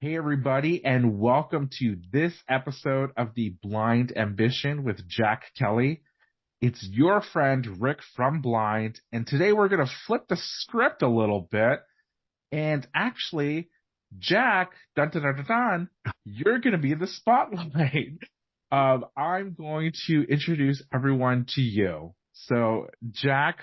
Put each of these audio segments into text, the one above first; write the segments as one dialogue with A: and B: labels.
A: Hey, everybody, and welcome to this episode of The Blind Ambition with Jack Kelly. It's your friend Rick from Blind, and today we're going to flip the script a little bit. And actually, Jack, dun dun dun dun, dun you're going to be in the spotlight. I'm going to introduce everyone to you. So, Jack,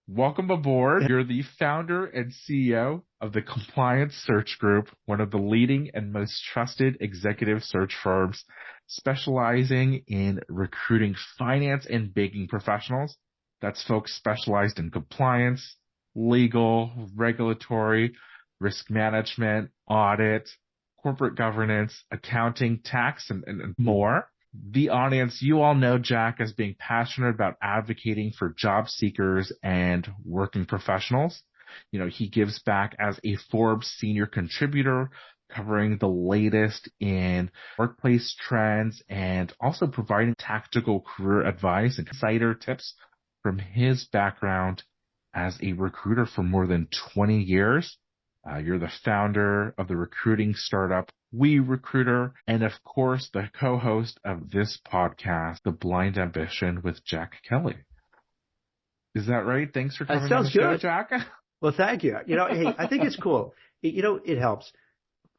A: welcome aboard. You're the founder and CEO of the Compliance Search Group, one of the leading and most trusted executive search firms specializing in recruiting finance and banking professionals. That's folks specialized in compliance, legal, regulatory, risk management, audit, corporate governance, accounting, tax, and more. The audience, you all know Jack as being passionate about advocating for job seekers and working professionals. You know, he gives back as a Forbes senior contributor, covering the latest in workplace trends and also providing tactical career advice and insider tips from his background as a recruiter for more than 20 years. You're the founder of the recruiting startup WeRecruiter, and of course, the co-host of this podcast, The Blind Ambition with Jack Kelly. Is that right? Thanks for coming on the show, Jack.
B: Well, thank you. Hey, I think it's cool. It helps.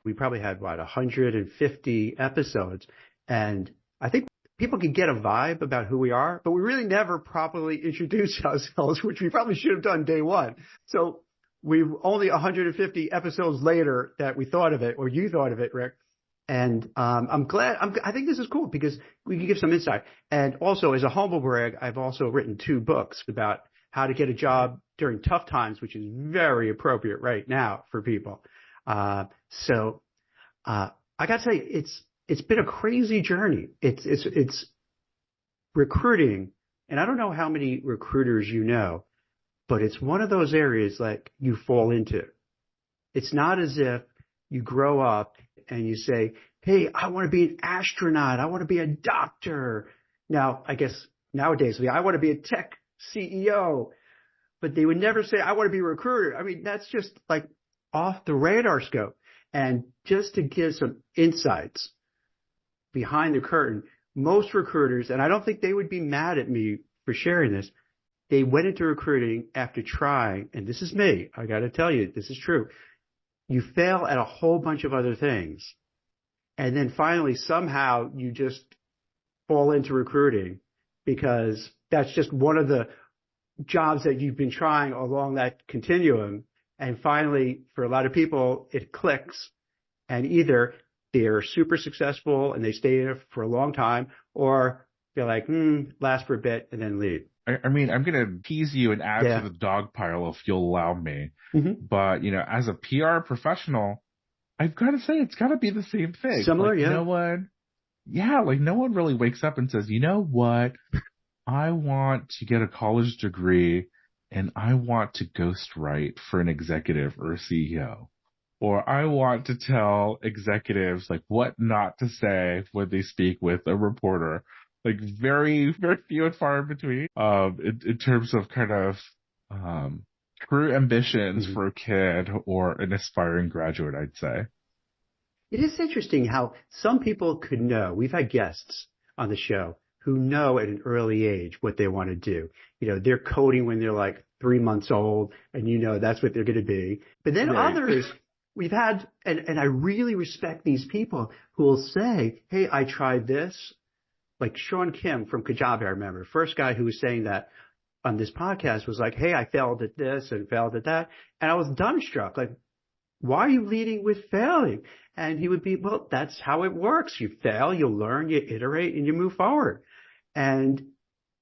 B: We probably had, 150 episodes, and I think people can get a vibe about who we are, but we really never properly introduced ourselves, which we probably should have done day one. So we've only 150 episodes later that we thought of it, or you thought of it, Rick. And I'm glad. I think this is cool because we can give some insight. And also, as a humble brag, I've also written 2 books about how to get a job during tough times, which is very appropriate right now for people. So I got to say, it's been a crazy journey. It's recruiting, and I don't know how many recruiters you know, but it's one of those areas like you fall into. It's not as if you grow up and you say, hey, I want to be an astronaut. I want to be a doctor. Now, I guess nowadays, I want to be a tech CEO. But they would never say, I want to be a recruiter. I mean, that's just like off the radar scope. And just to give some insights behind the curtain, most recruiters, and I don't think they would be mad at me for sharing this, they went into recruiting after trying, and this is me, I got to tell you, this is true. You fail at a whole bunch of other things. And then finally, somehow you just fall into recruiting because that's just one of the jobs that you've been trying along that continuum. And finally, for a lot of people, it clicks. And either they're super successful and they stay there for a long time, or they're like, last for a bit and then leave.
A: I mean, I'm going to tease you and add to the dog pile if you'll allow me.
B: Mm-hmm.
A: But, as a PR professional, I've got to say it's got to be the same thing.
B: Similar,
A: yeah. No one really wakes up and says, you know what? I want to get a college degree and I want to ghostwrite for an executive or a CEO. Or I want to tell executives like what not to say when they speak with a reporter. Like very, very few and far in between in terms of kind of true ambitions for a kid or an aspiring graduate, I'd say.
B: It is interesting how some people could know. We've had guests on the show who know at an early age what they want to do. They're coding when they're like 3 months old, and that's what they're going to be. But then others we've had, and I really respect these people who will say, hey, I tried this. Like Sean Kim from Kajabi, I remember. First guy who was saying that on this podcast was like, hey, I failed at this and failed at that. And I was dumbstruck. Like, why are you leading with failing? And he would be, well, that's how it works. You fail, you learn, you iterate, and you move forward. And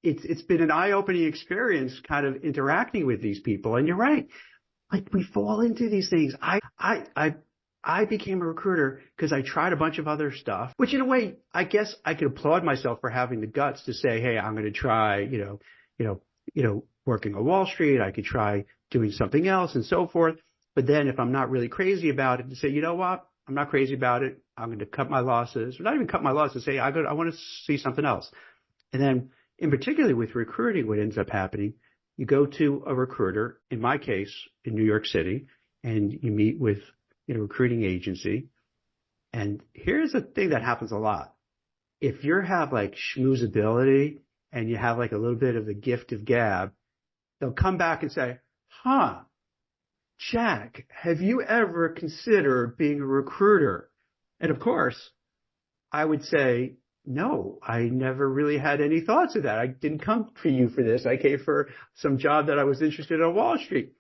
B: it's been an eye-opening experience kind of interacting with these people. And you're right. Like, we fall into these things. I became a recruiter because I tried a bunch of other stuff, which in a way, I guess I could applaud myself for having the guts to say, hey, I'm going to try, working on Wall Street. I could try doing something else and so forth. But then if I'm not really crazy about it, to say, you know what, I'm not crazy about it. I'm going to cut my losses, or not even cut my losses, say, I want to see something else. And then in particular with recruiting, what ends up happening, you go to a recruiter, in my case, in New York City, and you meet with recruiting agency. And here's the thing that happens a lot. If you have like schmoozability and you have like a little bit of the gift of gab, they'll come back and say, Jack, have you ever considered being a recruiter? And of course, I would say, no, I never really had any thoughts of that. I didn't come for you for this. I came for some job that I was interested in on Wall Street.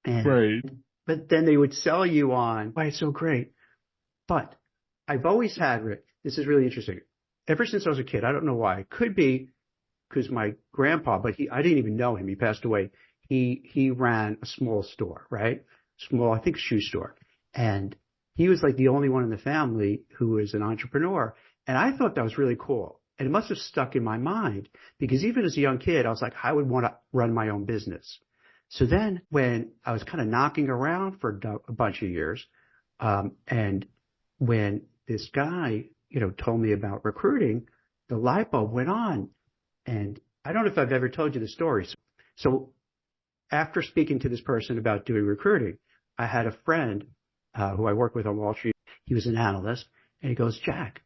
A: Right.
B: But then they would sell you on why it's so great. But I've always had, Rick, this is really interesting. Ever since I was a kid, I don't know why. It could be because my grandpa, but I didn't even know him. He passed away. He ran a small store, right? Small, I think, shoe store. And he was like the only one in the family who was an entrepreneur. And I thought that was really cool. And it must have stuck in my mind because even as a young kid, I was like, I would want to run my own business. So then when I was kind of knocking around for a bunch of years, and when this guy, told me about recruiting, the light bulb went on. And I don't know if I've ever told you the story. So after speaking to this person about doing recruiting, I had a friend who I worked with on Wall Street. He was an analyst, and he goes, Jack,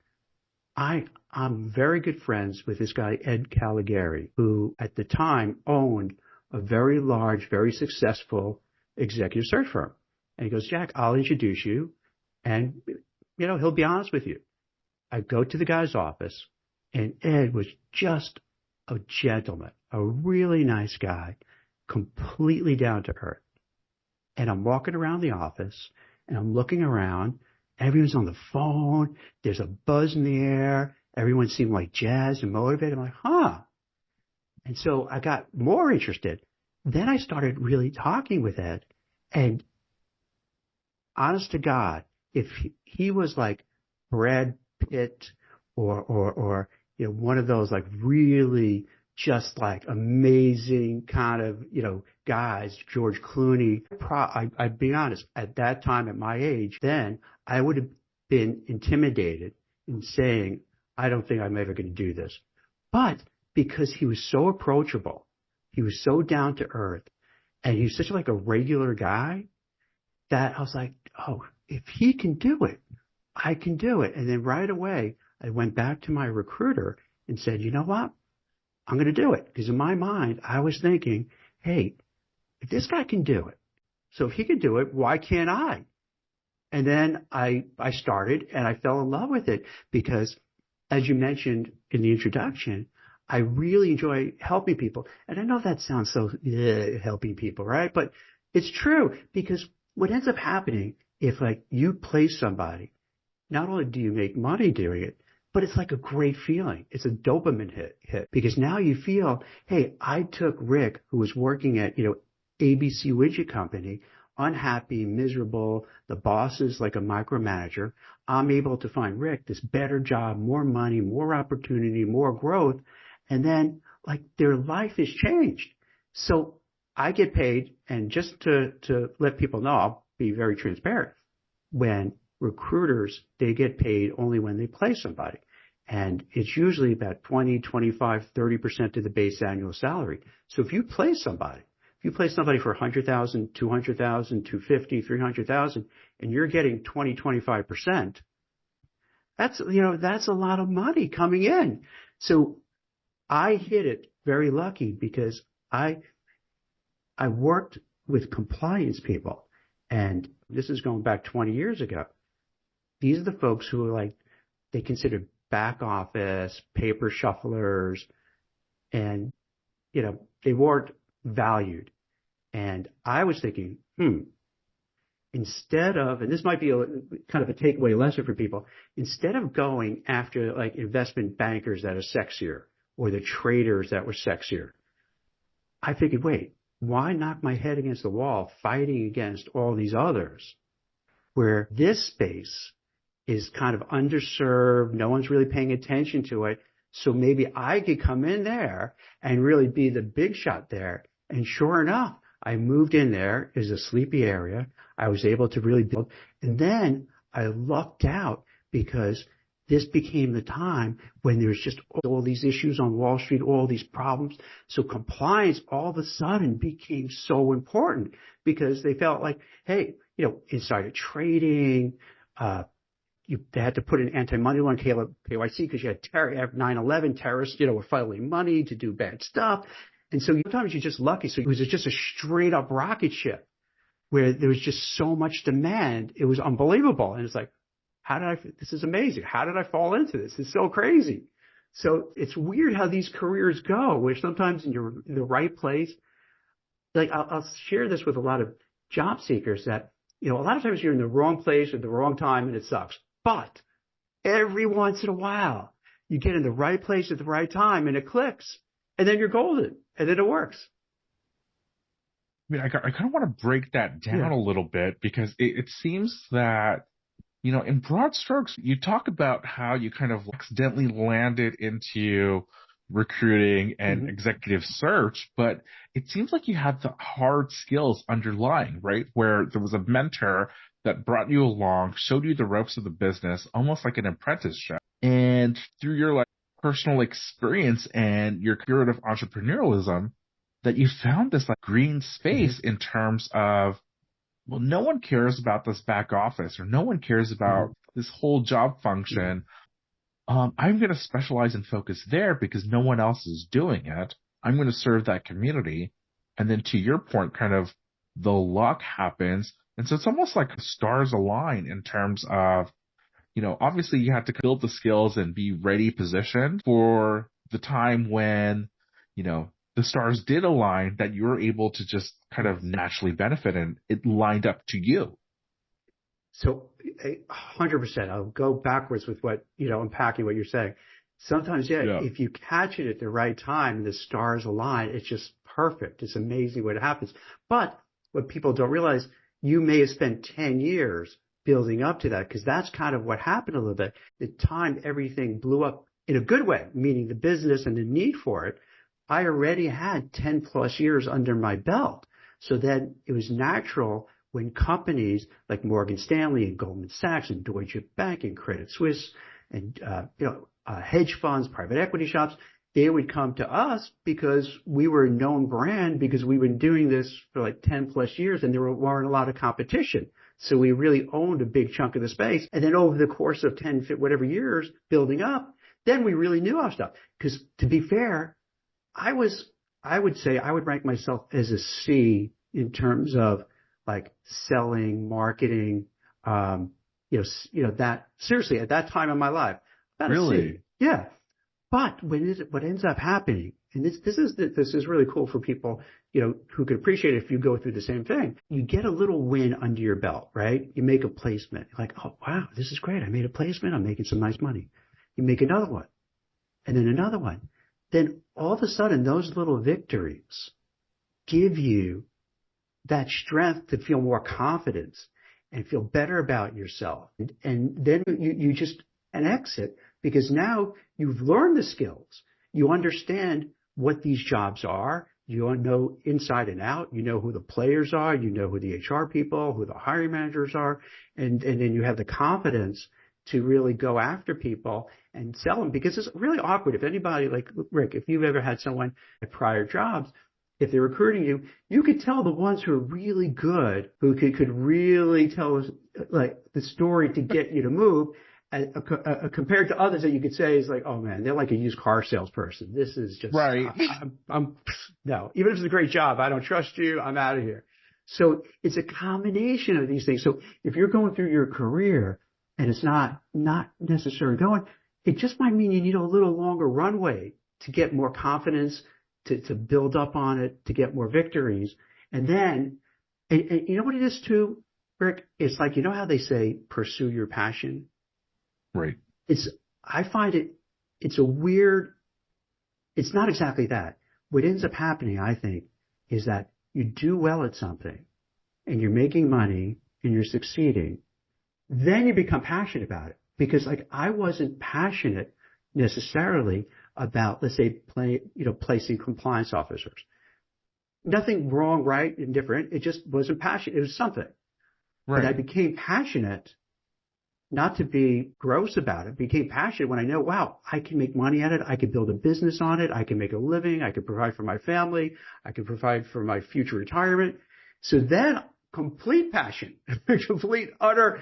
B: I'm very good friends with this guy, Ed Caligari, who at the time owned a very large, very successful executive search firm. And he goes, Jack, I'll introduce you, and, he'll be honest with you. I go to the guy's office, and Ed was just a gentleman, a really nice guy, completely down to earth. And I'm walking around the office, and I'm looking around. Everyone's on the phone. There's a buzz in the air. Everyone seemed like jazzed and motivated. I'm like, And so I got more interested. Then I started really talking with Ed. And honest to God, if he was like Brad Pitt or one of those like really just like amazing kind of, guys, George Clooney, I'd be honest, at that time at my age, then I would have been intimidated in saying, I don't think I'm ever going to do this. But because he was so approachable, he was so down to earth, and he was such like a regular guy that I was like, if he can do it, I can do it. And then right away, I went back to my recruiter and said, you know what? I'm going to do it. Because in my mind, I was thinking, hey, if this guy can do it, so if he can do it, why can't I? And then I started and I fell in love with it because, as you mentioned in the introduction, I really enjoy helping people. And I know that sounds so, helping people, right? But it's true because what ends up happening if like you place somebody, not only do you make money doing it, but it's like a great feeling. It's a dopamine hit because now you feel, hey, I took Rick, who was working at, ABC Widget Company, unhappy, miserable. The boss is like a micromanager. I'm able to find Rick this better job, more money, more opportunity, more growth. And then like their life is changed. So I get paid. And just to let people know, I'll be very transparent. When recruiters, they get paid only when they place somebody. And it's usually about 20, 25, 30% of the base annual salary. So if you place somebody for 100,000, 200,000, 250, 300,000, and you're getting 20, 25%, that's a lot of money coming in. So I hit it very lucky because I worked with compliance people, and this is going back 20 years ago. These are the folks who are like, they considered back office, paper shufflers, and, they weren't valued. And I was thinking, instead of, and this might be kind of a takeaway lesson for people, instead of going after like investment bankers that are sexier or the traders that were sexier, I figured, wait, why knock my head against the wall fighting against all these others where this space is kind of underserved, no one's really paying attention to it, so maybe I could come in there and really be the big shot there. And sure enough, I moved in there. It was a sleepy area. I was able to really build. And then I lucked out because this became the time when there's just all these issues on Wall Street, all these problems. So compliance all of a sudden became so important because they felt like, hey, insider trading. They had to put in anti-money laundering KYC because you had 9/11 terrorists, were funneling money to do bad stuff. And so sometimes you're just lucky. So it was just a straight up rocket ship where there was just so much demand. It was unbelievable. And it's like, this is amazing. How did I fall into this? It's so crazy. So it's weird how these careers go, where sometimes you're in the right place. Like I'll share this with a lot of job seekers that, a lot of times you're in the wrong place at the wrong time and it sucks. But every once in a while, you get in the right place at the right time and it clicks, and then you're golden, and then it works.
A: I mean, I kind of want to break that down a little bit because it seems that, in broad strokes, you talk about how you kind of accidentally landed into recruiting and executive search, but it seems like you had the hard skills underlying, right? Where there was a mentor that brought you along, showed you the ropes of the business, almost like an apprenticeship. And through your personal experience and your curative entrepreneurialism, that you found this green space in terms of, well, no one cares about this back office or no one cares about this whole job function. I'm going to specialize and focus there because no one else is doing it. I'm going to serve that community. And then to your point, kind of the luck happens. And so it's almost like stars align in terms of, obviously you have to build the skills and be ready positioned for the time when, the stars did align that you were able to just kind of naturally benefit and it lined up to you.
B: So 100%. I'll go backwards with what, unpacking what you're saying. Sometimes, if you catch it at the right time and the stars align, it's just perfect. It's amazing what happens. But what people don't realize, you may have spent 10 years building up to that, because that's kind of what happened a little bit. The time everything blew up in a good way, meaning the business and the need for it, I already had 10 plus years under my belt. So then it was natural when companies like Morgan Stanley and Goldman Sachs and Deutsche Bank and Credit Suisse and, hedge funds, private equity shops, they would come to us because we were a known brand, because we've been doing this for 10 plus years and there weren't a lot of competition. So we really owned a big chunk of the space. And then over the course of 10, whatever years building up, then we really knew our stuff. Because to be fair, I would say I would rank myself as a C in terms of selling, marketing, that seriously at that time in my life.
A: Really?
B: Yeah. But what ends up happening, and this is really cool for people, who could appreciate it if you go through the same thing. You get a little win under your belt, right? You make a placement. You're like, oh, wow, this is great. I made a placement. I'm making some nice money. You make another one and then another one. Then all of a sudden, those little victories give you that strength to feel more confidence and feel better about yourself. And then you just an exit, because now you've learned the skills. You understand what these jobs are. You know inside and out. You know who the players are. You know who the HR people, who the hiring managers are. And then you have the confidence to really go after people and sell them, because it's really awkward. If anybody, like Rick, if you've ever had someone at prior jobs, if they're recruiting you, you could tell the ones who are really good, who could really tell us the story to get you to move, compared to others that you could say is oh man, they're like a used car salesperson. This is just
A: right.
B: No, even if it's a great job, I don't trust you. I'm out of here. So it's a combination of these things. So if you're going through your career and it's not necessarily going, it just might mean you need a little longer runway to get more confidence, to build up on it, to get more victories. And then, and you know what it is too, Rick? It's how they say, pursue your passion.
A: Right.
B: I find it's not exactly that. What ends up happening, I think, is that you do well at something and you're making money and you're succeeding. Then you become passionate about it, because I wasn't passionate necessarily about, let's say, placing compliance officers. Nothing wrong, right, and different. It just wasn't passionate. It was something.
A: Right.
B: And I became passionate, not to be gross about it, became passionate when I know, wow, I can make money at it. I can build a business on it. I can make a living. I can provide for my family. I can provide for my future retirement. So then complete passion, complete, utter,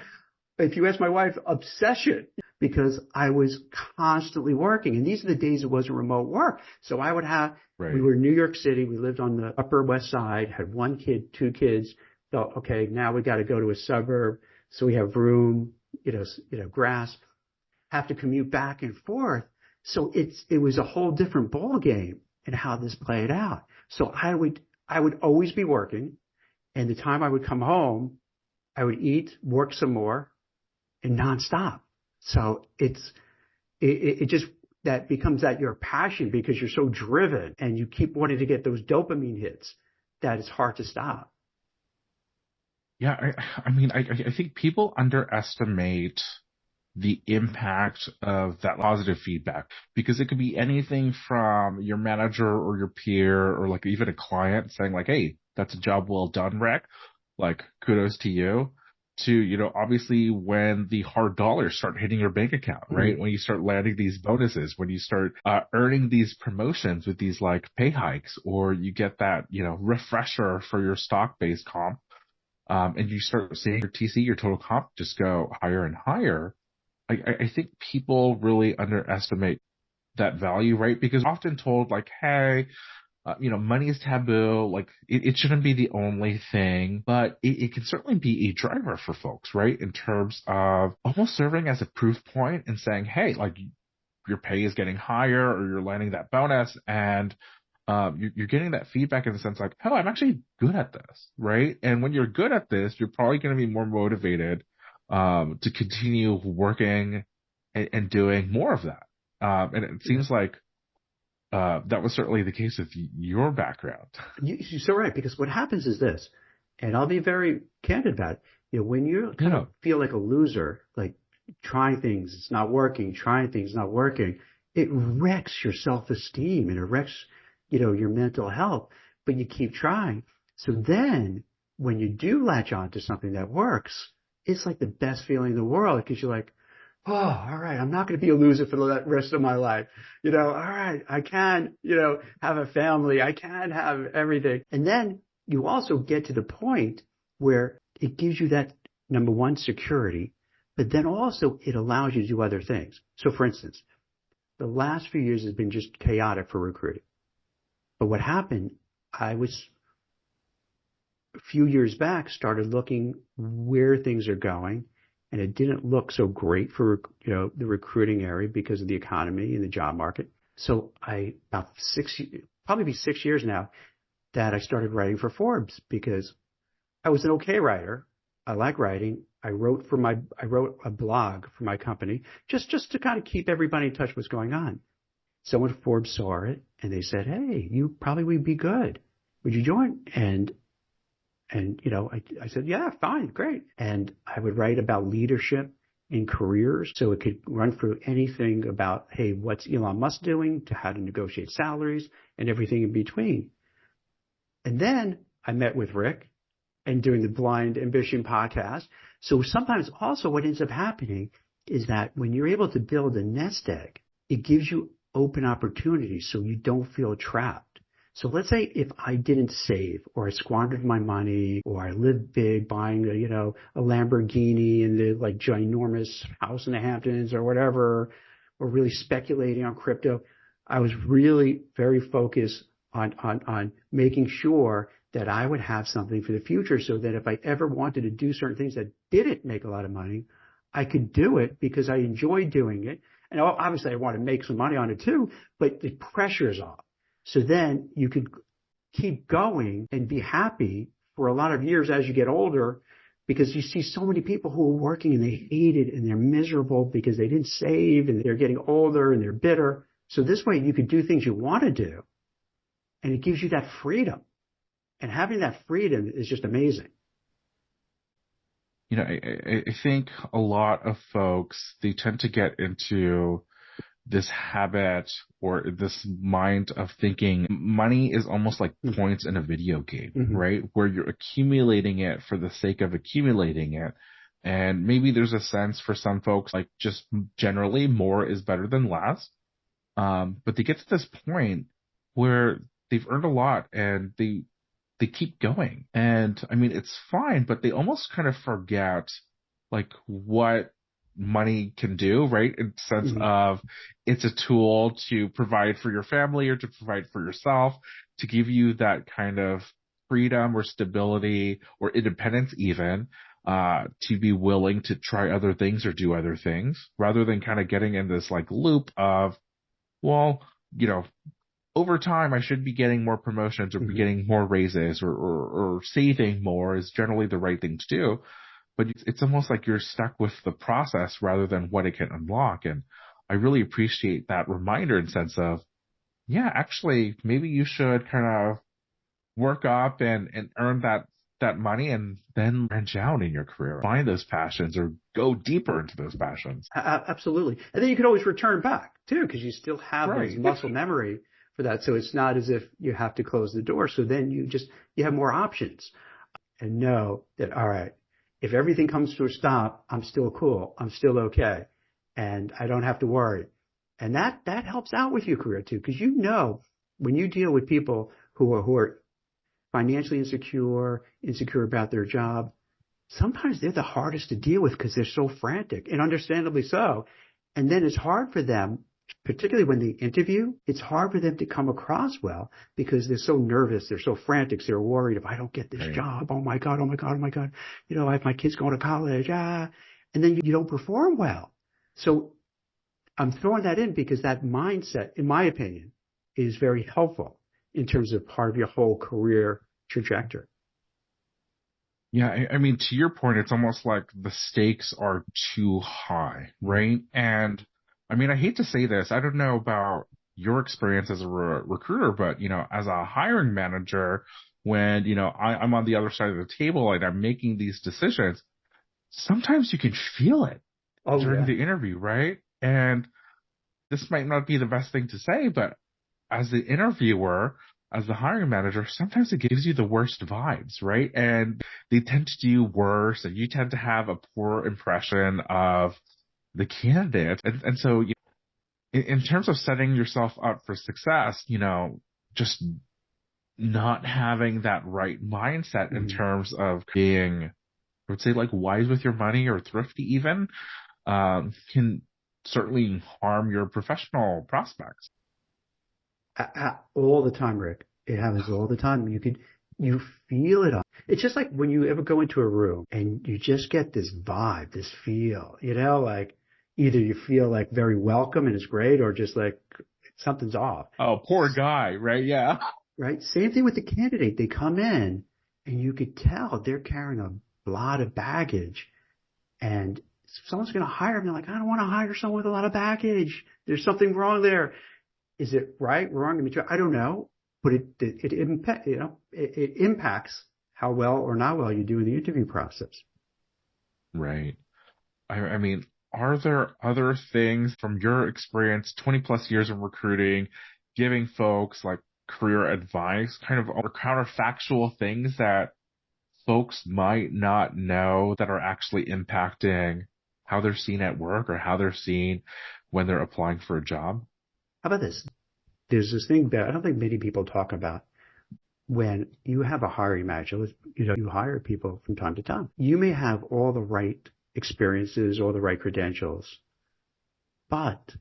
B: if you ask my wife, obsession, because I was constantly working. And these are the days it wasn't remote work. So I would have, we were in New York City. We lived on the Upper West Side, had one kid, two kids. Thought, okay, now we got to go to a suburb. So we have room, grass, have to commute back and forth. So it was a whole different ball game in how this played out. So I would always be working. And the time I would come home, I would eat, work some more, and nonstop. So it just, that becomes that your passion because you're so driven and you keep wanting to get those dopamine hits that it's hard to stop.
A: Yeah, I think people underestimate the impact of that positive feedback because it could be anything from your manager or your peer or like even a client saying like, hey, that's a job well done, Rick. Like, kudos to you. To, obviously when the hard dollars start hitting your bank account, right? Mm-hmm. When you start landing these bonuses, when you start earning these promotions with these like pay hikes, or you get that, refresher for your stock-based comp, and you start seeing your TC, your total comp, just go higher and higher. I think people really underestimate that value, right? Because we're often told like, hey, money is taboo. Like it shouldn't be the only thing, but it can certainly be a driver for folks, right? In terms of almost serving as a proof point and saying, hey, like your pay is getting higher or you're landing that bonus and you're getting that feedback in the sense like, oh, I'm actually good at this, right? And when you're good at this, you're probably going to be more motivated to continue working and doing more of that. And it seems like that was certainly the case with your background.
B: You're so right, because what happens is this, and I'll be very candid about it. When you kind of feel like a loser, like trying things, it's not working, trying things, not working, it wrecks your self-esteem and it wrecks, your mental health, but you keep trying. So then when you do latch on to something that works, it's like the best feeling in the world because you're like, oh, all right, I'm not going to be a loser for the rest of my life. All right, I can, have a family. I can have everything. And then you also get to the point where it gives you that, number one, security, but then also it allows you to do other things. So for instance, the last few years has been just chaotic for recruiting. But what happened, I was a few years back, started looking where things are going. And it didn't look so great for, the recruiting area because of the economy and the job market. So probably 6 years now that I started writing for Forbes because I was an okay writer. I like writing. I wrote a blog for my company just to kind of keep everybody in touch with what's going on. Someone at Forbes saw it and they said, hey, you probably would be good. Would you join? And I said, yeah, fine, great. And I would write about leadership in careers. So it could run through anything about, hey, what's Elon Musk doing to how to negotiate salaries and everything in between. And then I met with Rick and doing the Blind Ambition podcast. So sometimes also what ends up happening is that when you're able to build a nest egg, it gives you open opportunities so you don't feel trapped. So let's say if I didn't save or I squandered my money or I lived big buying a Lamborghini and the like ginormous house in the Hamptons or whatever, or really speculating on crypto, I was really very focused on making sure that I would have something for the future so that if I ever wanted to do certain things that didn't make a lot of money, I could do it because I enjoyed doing it. And obviously I want to make some money on it too, but the pressure's off. So then you could keep going and be happy for a lot of years as you get older because you see so many people who are working and they hate it and they're miserable because they didn't save and they're getting older and they're bitter. So this way you could do things you want to do and it gives you that freedom. And having that freedom is just amazing.
A: I think a lot of folks, they tend to get into this habit or this mind of thinking money is almost like points in a video game, right? Where you're accumulating it for the sake of accumulating it. And maybe there's a sense for some folks, like just generally more is better than less. But they get to this point where they've earned a lot and they they keep going. And I mean, it's fine, but they almost kind of forget like what money can do, right? In the sense
B: Hmm.
A: of it's a tool to provide for your family or to provide for yourself, to give you that kind of freedom or stability or independence even, to be willing to try other things or do other things rather than kind of getting in this like loop of, well, you know, over time I should be getting more promotions or be
B: Hmm.
A: getting more raises or saving more is generally the right thing to do. But it's almost like you're stuck with the process rather than what it can unlock. And I really appreciate that reminder in sense of, yeah, actually, maybe you should kind of work up and earn that money and then branch out in your career, find those passions or go deeper into those passions.
B: Absolutely. And then you can always return back too, because you still have those
A: Right.
B: muscle memory for that. So it's not as if you have to close the door. So then you have more options and know that, all right, if everything comes to a stop, I'm still cool. I'm still okay. And I don't have to worry. And that helps out with your career too, because you know, when you deal with people who are financially insecure about their job, sometimes they're the hardest to deal with because they're so frantic, and understandably so. And then it's hard for them, particularly when they interview, it's hard for them to come across well because they're so nervous, they're so frantic, they're worried if I don't get this
A: Right.
B: job, oh my God, oh my God, oh my God, I have my kids going to college, and then you don't perform well. So I'm throwing that in because that mindset, in my opinion, is very helpful in terms of part of your whole career trajectory.
A: Yeah, I mean, to your point, it's almost like the stakes are too high, right? And I mean, I hate to say this. I don't know about your experience as a recruiter, but, as a hiring manager, when, I'm on the other side of the table and I'm making these decisions, sometimes you can feel it
B: Oh
A: during
B: yeah.
A: the interview, right? And this might not be the best thing to say, but as the interviewer, as the hiring manager, sometimes it gives you the worst vibes, right? And they tend to do worse, and you tend to have a poor impression of the candidate. And so, in terms of setting yourself up for success, just not having that right mindset in
B: Mhm.
A: terms of being, I would say, like wise with your money or thrifty even, can certainly harm your professional prospects.
B: All the time, Rick. It happens all the time. You feel it. It's just like when you ever go into a room and you just get this vibe, this feel, like either you feel like very welcome and it's great or just like something's off,
A: Oh, poor guy, right? Yeah.
B: right? Same thing with the candidate. They come in and you could tell they're carrying a lot of baggage and someone's going to hire them. They're like, I don't want to hire someone with a lot of baggage. There's something wrong there. Is it right, wrong? I don't know, but it impacts how well or not well you do in the interview process.
A: Right. I mean, are there other things from your experience, 20 plus years of recruiting, giving folks like career advice, kind of or counterfactual things that folks might not know that are actually impacting how they're seen at work or how they're seen when they're applying for a job?
B: How about this? There's this thing that I don't think many people talk about. When you have a hiring manager, you hire people from time to time. You may have all the right experiences, all the right credentials, but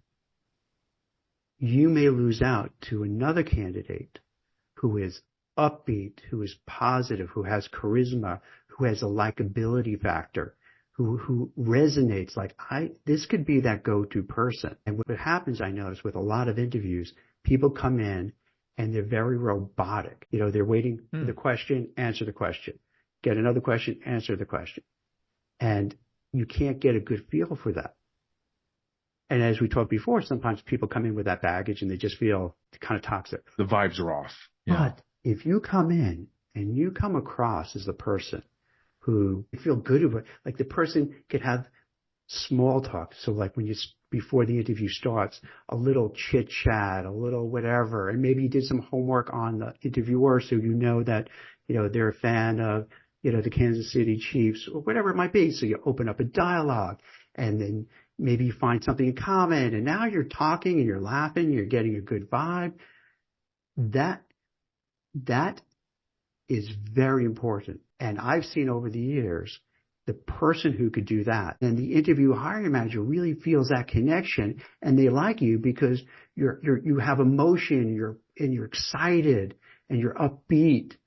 B: you may lose out to another candidate who is upbeat, who is positive, who has charisma, who has a likability factor, who resonates like this could be that go-to person. And what happens, I notice with a lot of interviews, people come in and they're very robotic. They're waiting for the
A: Hmm.
B: question, answer the question, get another question, answer the question. And you can't get a good feel for that. And as we talked before, sometimes people come in with that baggage and they just feel kind of toxic.
A: The vibes are off. Yeah.
B: But if you come in and you come across as the person who you feel good about, like the person could have small talk. So like before the interview starts, a little chit chat, a little whatever, and maybe you did some homework on the interviewer so you know that, they're a fan of, the Kansas City Chiefs or whatever it might be. So you open up a dialogue and then maybe you find something in common and now you're talking and you're laughing, you're getting a good vibe. That that is very important. And I've seen over the years the person who could do that, and the interview hiring manager really feels that connection, and they like you because you have emotion, you're excited, and you're upbeat.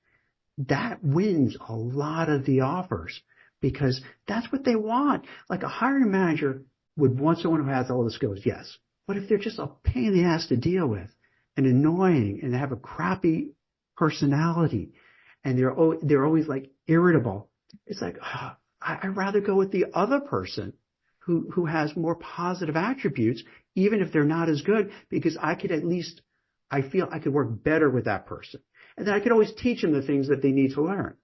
B: That wins a lot of the offers because that's what they want. Like a hiring manager would want someone who has all the skills, yes. But if they're just a pain in the ass to deal with and annoying and they have a crappy personality and they're always like irritable, it's like, I'd rather go with the other person who has more positive attributes, even if they're not as good, because I feel I could work better with that person. And then I could always teach them the things that they need to learn.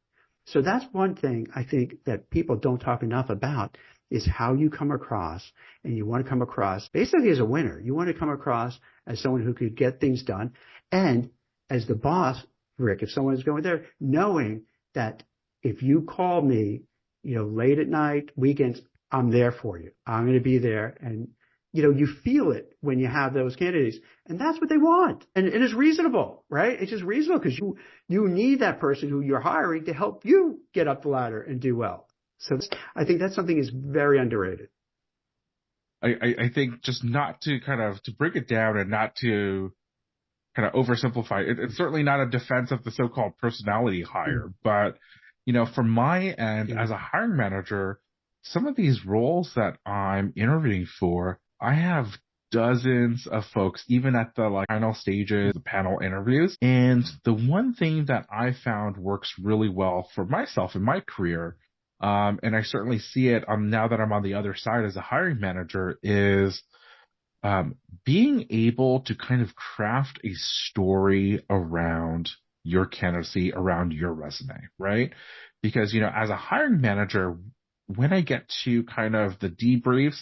B: So that's one thing I think that people don't talk enough about is how you come across, and you want to come across basically as a winner. You want to come across as someone who could get things done. And as the boss, Rick, if someone is going there, knowing that if you call me, late at night, weekends, I'm there for you. I'm going to be there. And, you feel it when you have those candidates. And that's what they want. And it is reasonable, right? It's just reasonable because you need that person who you're hiring to help you get up the ladder and do well. So I think that's something is very underrated.
A: I think just not to to break it down and not to kind of oversimplify it. It's certainly not a defense of the so-called personality hire, but from my end as a hiring manager, some of these roles that I'm interviewing for, I have dozens of folks, even at the final stages, the panel interviews. And the one thing that I found works really well for myself in my career, and I certainly see it now that I'm on the other side as a hiring manager, is being able to kind of craft a story around your candidacy, around your resume, right? Because, as a hiring manager, when I get to kind of the debriefs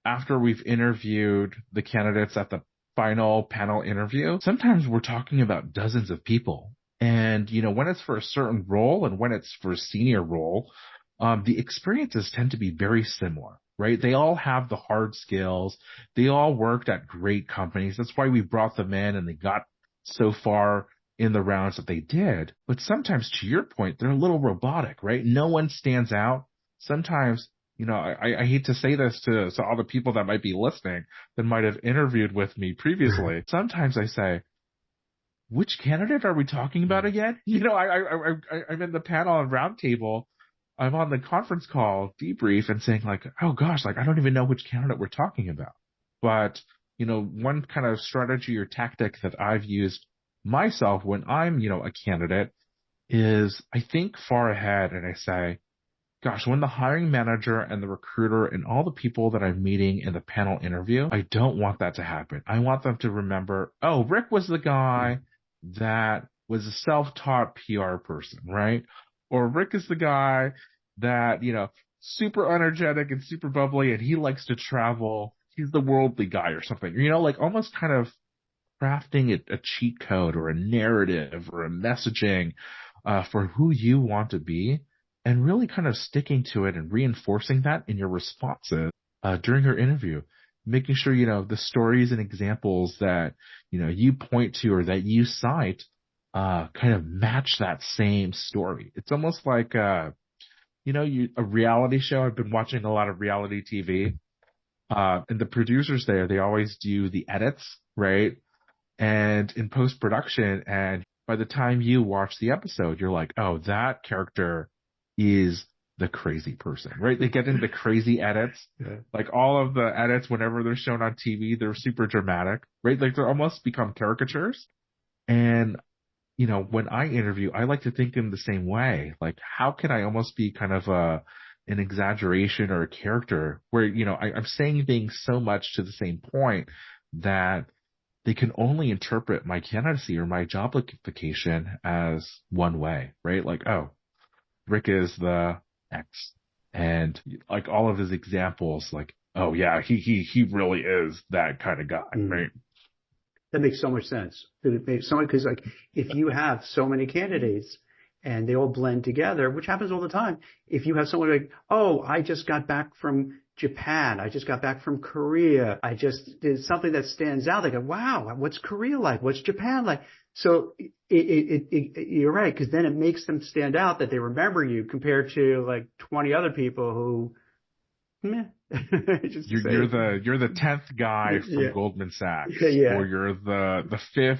A: after we've interviewed the candidates at the final panel interview, sometimes we're talking about dozens of people. And, when it's for a certain role and when it's for a senior role, the experiences tend to be very similar, right? They all have the hard skills. They all worked at great companies. That's why we brought them in and they got so far in the rounds that they did. But sometimes, to your point, they're a little robotic, right? No one stands out. Sometimes, I hate to say this to all the people that might be listening that might have interviewed with me previously. Sometimes I say, which candidate are we talking about again? I'm in the panel and roundtable. I'm on the conference call debrief and saying oh gosh, I don't even know which candidate we're talking about. But, one kind of strategy or tactic that I've used myself when I'm, a candidate is I think far ahead and I say, gosh, when the hiring manager and the recruiter and all the people that I'm meeting in the panel interview, I don't want that to happen. I want them to remember, oh, Rick was the guy that was a self-taught PR person, right? Or Rick is the guy that, super energetic and super bubbly and he likes to travel. He's the worldly guy or something, almost kind of crafting a cheat code or a narrative or a messaging for who you want to be, and really kind of sticking to it and reinforcing that in your responses during your interview, making sure, the stories and examples that, you point to or that you cite kind of match that same story. It's almost like, a reality show. I've been watching a lot of reality TV. And the producers there, they always do the edits, right? And in post-production, and by the time you watch the episode, you're like, oh, that character is the crazy person, right? They get into crazy edits. Yeah. All of the edits, whenever they're shown on TV, they're super dramatic, right? They're almost become caricatures. And, when I interview, I like to think in the same way. How can I almost be kind of an exaggeration or a character where, I'm saying things so much to the same point that they can only interpret my candidacy or my job application as one way, right? Oh, Rick is the X. And all of his examples, oh yeah, he really is that kind of guy, right?
B: That makes so much sense. It makes so much, because if you have so many candidates and they all blend together, which happens all the time. If you have someone like, oh, I just got back from Japan. I just got back from Korea. I just did something that stands out. They go, wow, what's Korea like? What's Japan like? So you're right, because then it makes them stand out that they remember you compared to like 20 other people who, meh.
A: You're the 10th guy from Goldman Sachs, or you're the 5th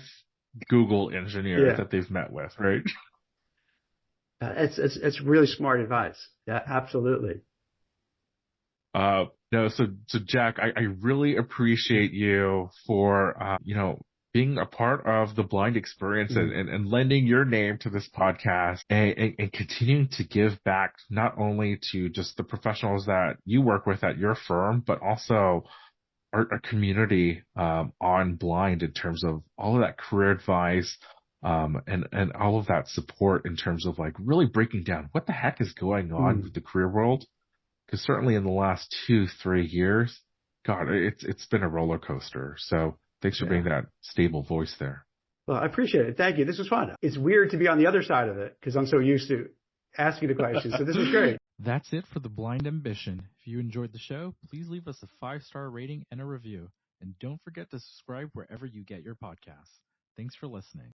A: Google engineer that they've met with, right?
B: It's really smart advice. Yeah, absolutely.
A: No, so Jack, I really appreciate you for being a part of the blind experience and lending your name to this podcast and continuing to give back not only to just the professionals that you work with at your firm, but also our community on blind in terms of all of that career advice and all of that support in terms of like really breaking down what the heck is going on with the career world. Because certainly in the last 2-3 years, God, it's been a roller coaster. So thanks for being that stable voice there.
B: Well, I appreciate it. Thank you. This was fun. It's weird to be on the other side of it because I'm so used to asking the questions. So this was great.
C: That's it for The Blind Ambition. If you enjoyed the show, please leave us a 5-star rating and a review. And don't forget to subscribe wherever you get your podcasts. Thanks for listening.